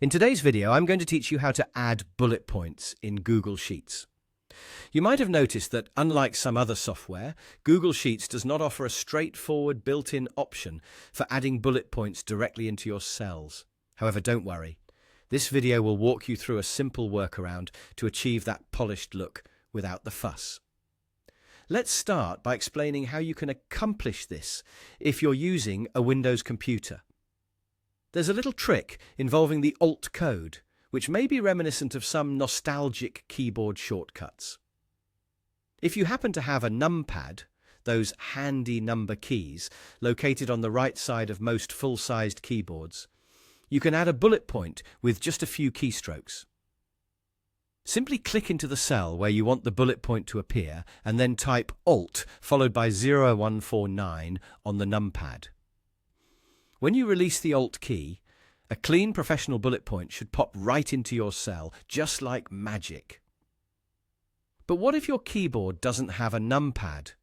In today's video, I'm going to teach you how to add bullet points in Google Sheets. You might have noticed that, unlike some other software, Google Sheets does not offer a straightforward built-in option for adding bullet points directly into your cells. However, don't worry. This video will walk you through a simple workaround to achieve that polished look without the fuss. Let's start by explaining how you can accomplish this if you're using a Windows computer. There's a little trick involving the Alt code, which may be reminiscent of some nostalgic keyboard shortcuts. If you happen to have a numpad, those handy number keys located on the right side of most full-sized keyboards, you can add a bullet point with just a few keystrokes. Simply click into the cell where you want the bullet point to appear and then type Alt followed by 0149 on the numpad. When you release the Alt key, a clean professional bullet point should pop right into your cell, just like magic. But what if your keyboard doesn't have a numpad?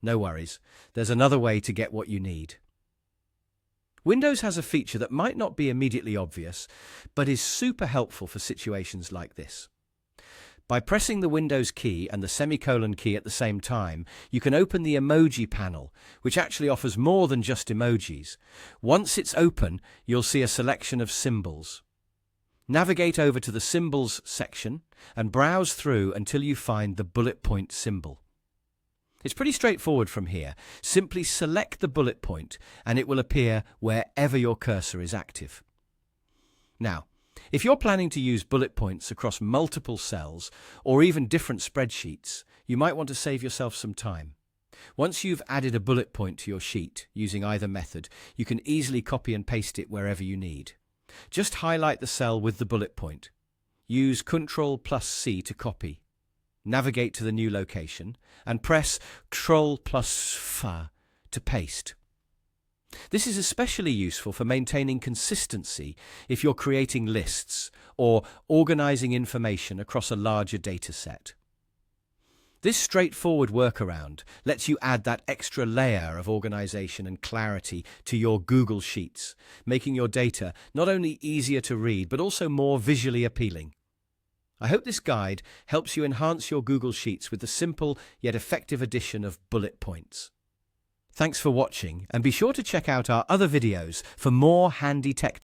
No worries, there's another way to get what you need. Windows has a feature that might not be immediately obvious, but is super helpful for situations like this. By pressing the Windows key and the semicolon key at the same time, you can open the emoji panel, which actually offers more than just emojis. Once it's open, you'll see a selection of symbols. Navigate over to the Symbols section and browse through until you find the bullet point symbol. It's pretty straightforward from here. Simply select the bullet point and it will appear wherever your cursor is active. Now, if you're planning to use bullet points across multiple cells or even different spreadsheets, you might want to save yourself some time. Once you've added a bullet point to your sheet using either method, you can easily copy and paste it wherever you need. Just highlight the cell with the bullet point. Use Ctrl+C to copy. Navigate to the new location and press Ctrl+F to paste. This is especially useful for maintaining consistency if you're creating lists or organizing information across a larger data set. This straightforward workaround lets you add that extra layer of organization and clarity to your Google Sheets, making your data not only easier to read but also more visually appealing. I hope this guide helps you enhance your Google Sheets with the simple yet effective addition of bullet points. Thanks for watching, and be sure to check out our other videos for more handy tech